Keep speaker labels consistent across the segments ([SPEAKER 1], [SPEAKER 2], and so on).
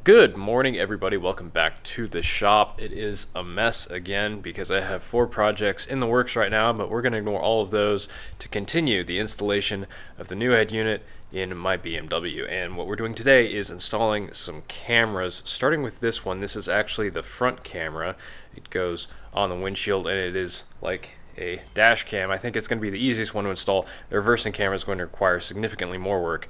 [SPEAKER 1] Good morning, everybody. Welcome back to the shop. It is a mess again because I have 4 projects in the works right now, but we're going to ignore all of those to continue the installation of the new head unit in my BMW. And what we're doing today is installing some cameras, starting with this one. This is actually the front camera. It goes on the windshield, and it is like a dash cam. I think it's going to be the easiest one to install. The reversing camera is going to require significantly more work.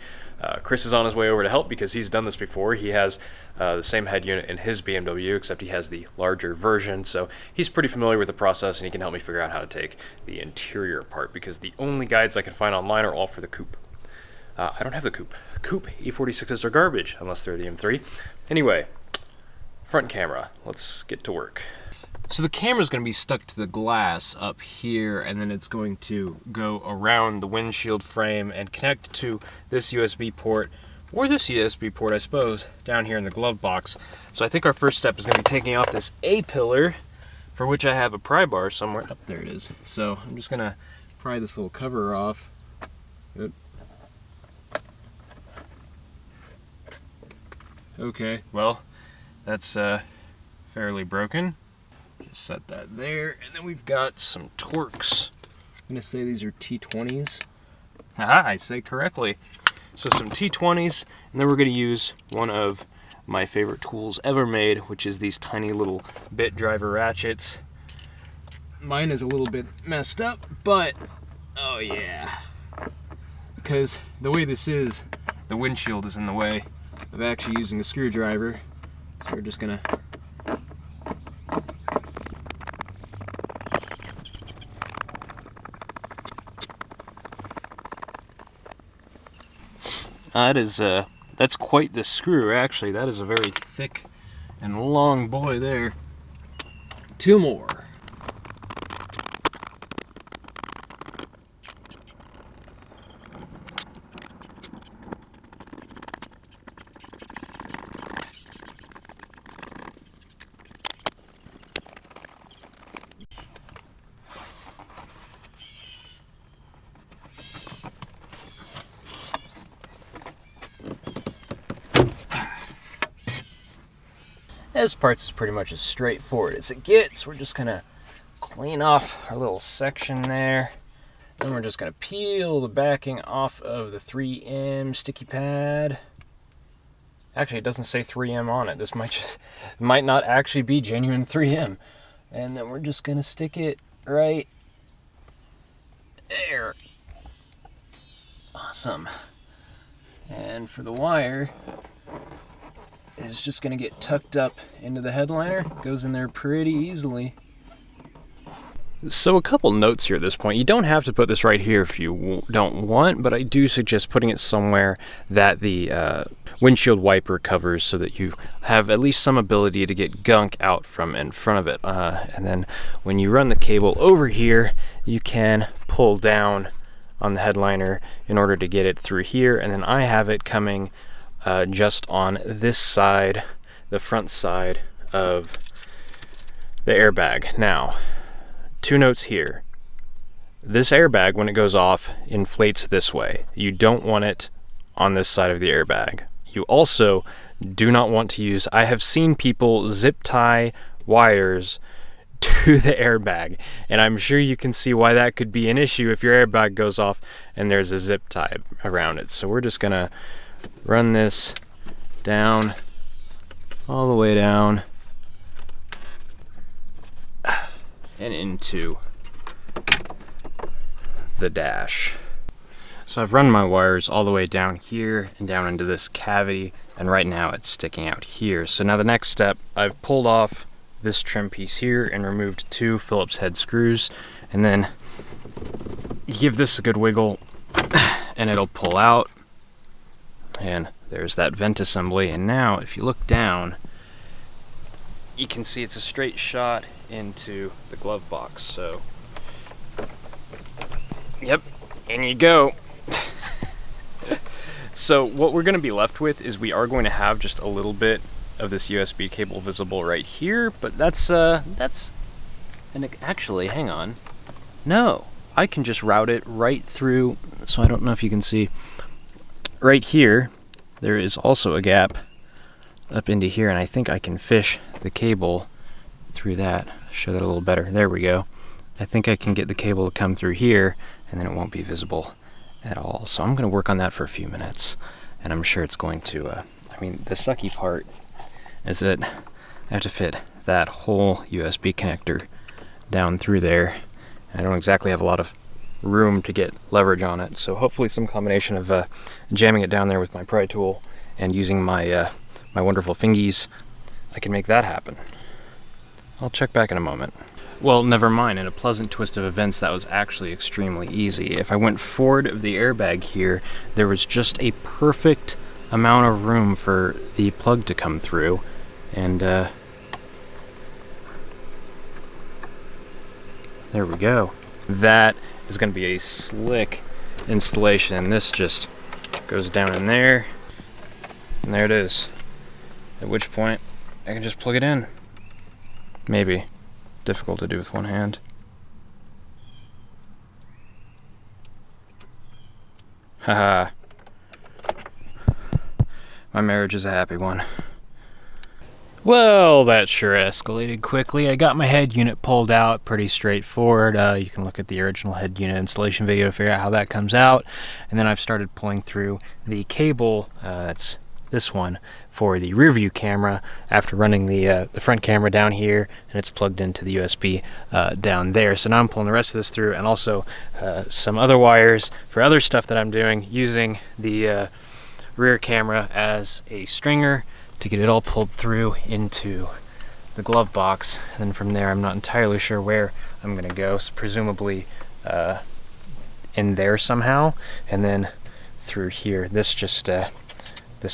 [SPEAKER 1] Chris is on his way over to help because he's done this before. He has the same head unit in his BMW, except he has the larger version, so he's pretty familiar with the process, and he can help me figure out how to take the interior apart, because the only guides I can find online are all for the coupe. I don't have the coupe. Coupe E46s are garbage, unless they're the M3. Anyway, front camera. Let's get to work. So the camera's going to be stuck to the glass up here, and then it's going to go around the windshield frame and connect to this USB port, or this USB port, I suppose, down here in the glove box. So I think our first step is going to be taking off this A-pillar, for which I have a pry bar somewhere. Up there it is. So I'm just going to pry this little cover off. Good. Okay, well, that's fairly broken. Just set that there, and then we've got some Torx. I'm going to say these are T20s. Haha, I say correctly. So some T20s, and then we're going to use one of my favorite tools ever made, which is these tiny little bit driver ratchets. Mine is a little bit messed up, but oh yeah. Because the way this is, the windshield is in the way of actually using a screwdriver. So we're just going to that's quite the screw, actually. That is a very thick and long boy there. 2 more. This part's pretty much as straightforward as it gets. We're just gonna clean off our little section there. Then we're just gonna peel the backing off of the 3M sticky pad. Actually, it doesn't say 3M on it. This might not actually be genuine 3M. And then we're just gonna stick it right there. Awesome. And for the wire, is just going to get tucked up into the headliner. Goes in there pretty easily. So a couple notes here at this point. You don't have to put this right here if you don't want, but I do suggest putting it somewhere that the windshield wiper covers, so that you have at least some ability to get gunk out from in front of it. And then when you run the cable over here, you can pull down on the headliner in order to get it through here. And then I have it coming just on this side, the front side of the airbag. Now, 2 notes here. This airbag, when it goes off, inflates this way. You don't want it on this side of the airbag. You also do not want to use, I have seen people zip tie wires to the airbag, and I'm sure you can see why that could be an issue if your airbag goes off and there's a zip tie around it. So we're just gonna run this down, all the way down, and into the dash. So I've run my wires all the way down here and down into this cavity, and right now it's sticking out here. So now the next step, I've pulled off this trim piece here and removed 2 Phillips head screws, and then you give this a good wiggle and it'll pull out. And there's that vent assembly. And now if you look down, you can see it's a straight shot into the glove box. So yep, in you go. So what we're going to be left with is we are going to have just a little bit of this USB cable visible right here, but that's and actually, hang on, no, I can just route it right through. So I don't know if you can see right here, there is also a gap
[SPEAKER 2] up into here, and I think I can fish the cable through that. Show that a little better. There we go. I think I can get the cable to come through here, and then it won't be visible at all. So I'm going to work on that for a few minutes, and I'm sure it's going to, I mean, the sucky part is that I have to fit that whole USB connector down through there. And I don't exactly have a lot of room to get leverage on it, so hopefully some combination of jamming it down there with my pry tool and using my my wonderful fingies, I can make that happen. I'll check back in a moment. Well, never mind. In a pleasant twist of events, that was actually extremely easy. If I went forward of the airbag here, there was just a perfect amount of room for the plug to come through, and there we go. That is going to be a slick installation, and this just goes down in there, and there it is. At which point I can just plug it in. Maybe. Difficult to do with one hand. Haha. My marriage is a happy one. Well, that sure escalated quickly. I got my head unit pulled out, pretty straightforward. You can look at the original head unit installation video to figure out how that comes out. And then I've started pulling through the cable, that's this one, for the rear view camera after running the front camera down here, and it's plugged into the USB down there. So now I'm pulling the rest of this through, and also some other wires for other stuff that I'm doing, using the rear camera as a stringer to get it all pulled through into the glove box. And then from there, I'm not entirely sure where I'm going to go, so presumably in there somehow, and then through here. This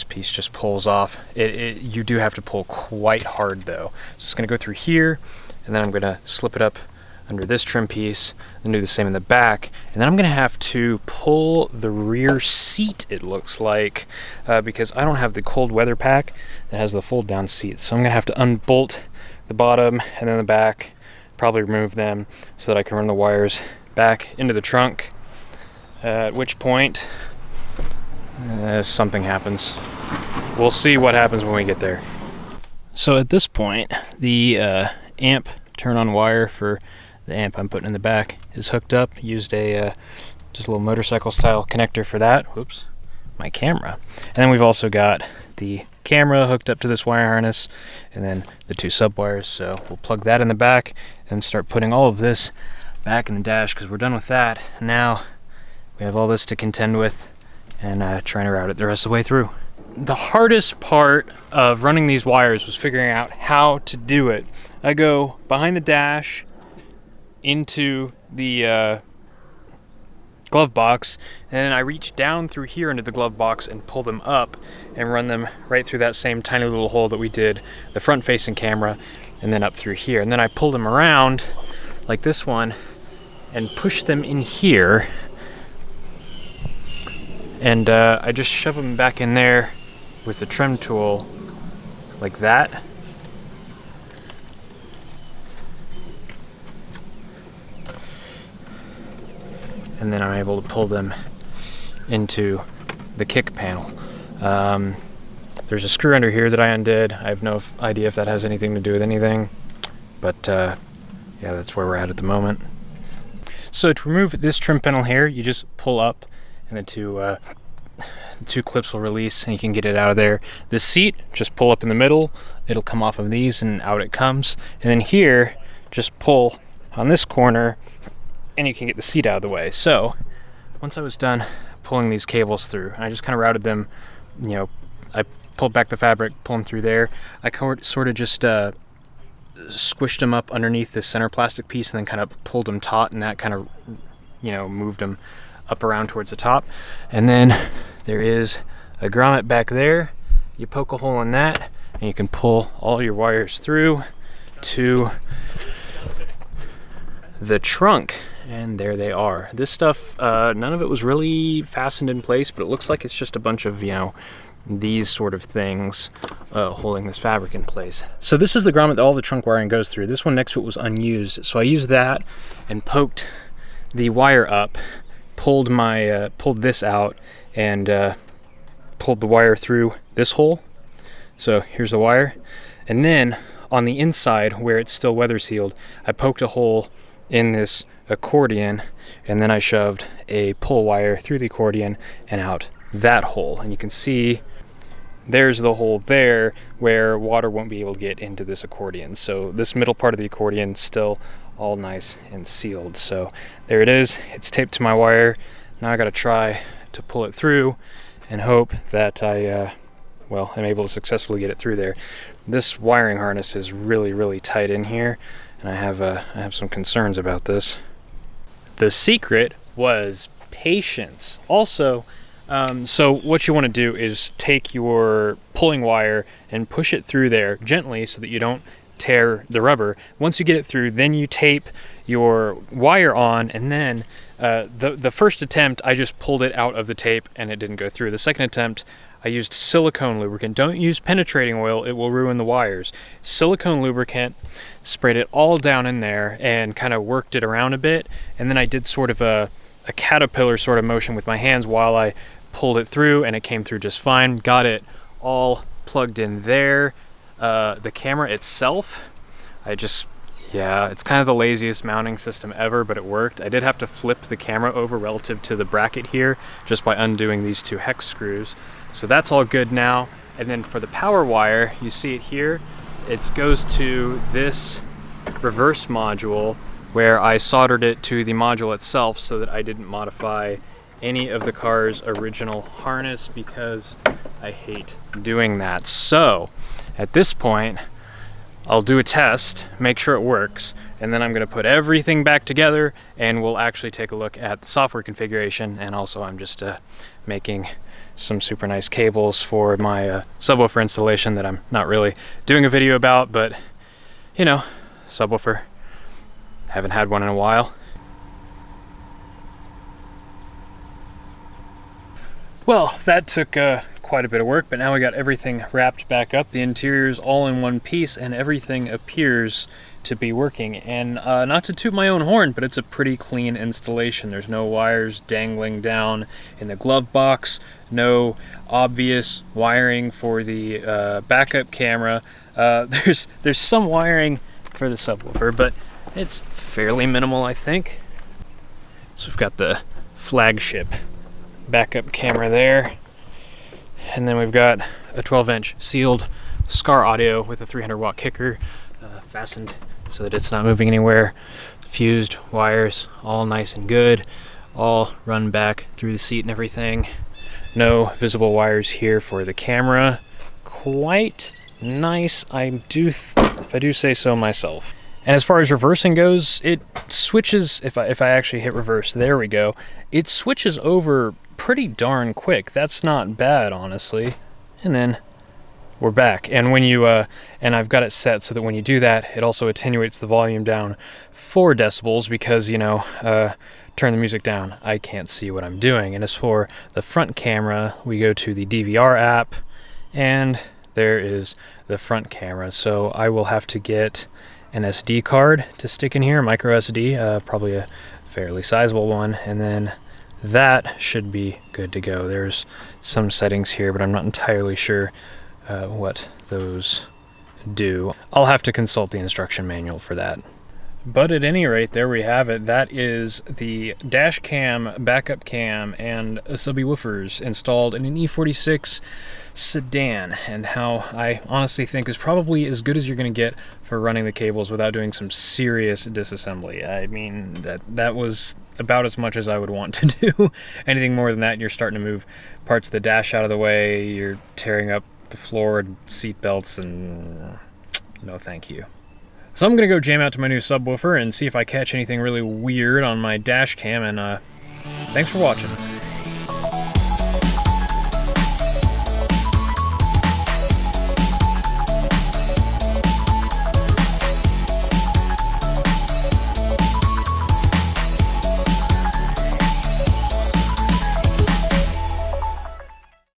[SPEAKER 2] piece just pulls off. You do have to pull quite hard though. So it's going to go through here, and then I'm going to slip it up under this trim piece, and do the same in the back. And then I'm going to have to pull the rear seat, it looks like, because I don't have the cold weather pack that has the fold down seat. So I'm going to have to unbolt the bottom and then the back, probably remove them so that I can run the wires back into the trunk, at which point something happens. We'll see what happens when we get there. So at this point, the amp turn on wire for the amp I'm putting in the back is hooked up. Used a just a little motorcycle style connector for that. Whoops, my camera. And then we've also got the camera hooked up to this wire harness, and then the two sub wires. So we'll plug that in the back and start putting all of this back in the dash, because we're done with that. Now we have all this to contend with, and trying to route it the rest of the way through. The hardest part of running these wires was figuring out how to do it. I go behind the dash into the glove box, and then I reach down through here into the glove box and pull them up and run them right through that same tiny little hole that we did the front facing camera, and then up through here. And then I pull them around like this one and push them in here, and I just shove them back in there with the trim tool like that. And then I'm able to pull them into the kick panel. There's a screw under here that I undid. I have no idea if that has anything to do with anything, but yeah, that's where we're at the moment. So to remove this trim panel here, you just pull up, and the two clips will release, and you can get it out of there. The seat, just pull up in the middle, it'll come off of these, and out it comes. And then here, just pull on this corner, and you can get the seat out of the way. So once I was done pulling these cables through, and I just kind of routed them, you know, I pulled back the fabric, pulled them through there. I sort of just squished them up underneath this center plastic piece, and then kind of pulled them taut, and that kind of, you know, moved them up around towards the top. And then there is a grommet back there. You poke a hole in that, and you can pull all your wires through to the trunk, and there they are. This stuff, none of it was really fastened in place, but it looks like it's just a bunch of, you know, these sort of things holding this fabric in place. So this is the grommet that all the trunk wiring goes through. This one next to it was unused, so I used that and poked the wire up, pulled this out, and pulled the wire through this hole. So here's the wire. And then on the inside where it's still weather sealed, I poked a hole in this accordion, and then I shoved a pull wire through the accordion and out that hole. And you can see there's the hole there where water won't be able to get into this accordion. So this middle part of the accordion is still all nice and sealed. So there it is. It's taped to my wire. Now I got to try to pull it through and hope that I'm able to successfully get it through there. This wiring harness is really tight in here, and I have some concerns about this. The secret was patience. Also, so what you want to do is take your pulling wire and push it through there gently so that you don't tear the rubber. Once you get it through, then you tape your wire on, and then the first attempt I just pulled it out of the tape and it didn't go through. The second attempt I used silicone lubricant. Don't use penetrating oil, it will ruin the wires. Silicone lubricant, sprayed it all down in there and kind of worked it around a bit, and then I did sort of a caterpillar sort of motion with my hands while I pulled it through, and it came through just fine. Got it all plugged in there. The camera itself, it's kind of the laziest mounting system ever, but it worked. I did have to flip the camera over relative to the bracket here just by undoing these 2 hex screws. So that's all good now. And then for the power wire, you see it here. It goes to this reverse module where I soldered it to the module itself so that I didn't modify any of the car's original harness because I hate doing that. So at this point, I'll do a test, make sure it works, and then I'm going to put everything back together and we'll actually take a look at the software configuration. And also I'm just making some super nice cables for my subwoofer installation that I'm not really doing a video about, but you know, subwoofer, haven't had one in a while. Well, that took quite a bit of work, but now we got everything wrapped back up. The interior's all in one piece and everything appears to be working. And not to toot my own horn, but it's a pretty clean installation. There's no wires dangling down in the glove box, no obvious wiring for the backup camera. There's some wiring for the subwoofer, but it's fairly minimal, I think. So we've got the flagship backup camera there, and then we've got a 12-inch sealed SCAR audio with a 300-watt kicker fastened so that it's not moving anywhere. Fused wires, all nice and good, all run back through the seat and everything. No visible wires here for the camera. Quite nice, if I do say so myself. And as far as reversing goes, it switches, if I actually hit reverse, there we go, it switches over pretty darn quick. That's not bad, honestly. And then we're back. And when you, and I've got it set so that when you do that, it also attenuates the volume down 4 decibels because, you know, turn the music down, I can't see what I'm doing. And as for the front camera, we go to the DVR app, and there is the front camera. So I will have to get an SD card to stick in here, micro SD, probably a fairly sizable one, and then that should be good to go. There's some settings here, but I'm not entirely sure what those do. I'll have to consult the instruction manual for that. But at any rate, there we have it. That is the dash cam, backup cam, and subwoofers installed in an E46 Sedan, and how I honestly think is probably as good as you're going to get for running the cables without doing some serious disassembly. I mean, that was about as much as I would want to do. Anything more than that, you're starting to move parts of the dash out of the way, you're tearing up the floor and seat belts, and no thank you. So I'm going to go jam out to my new subwoofer and see if I catch anything really weird on my dash cam, and thanks for watching.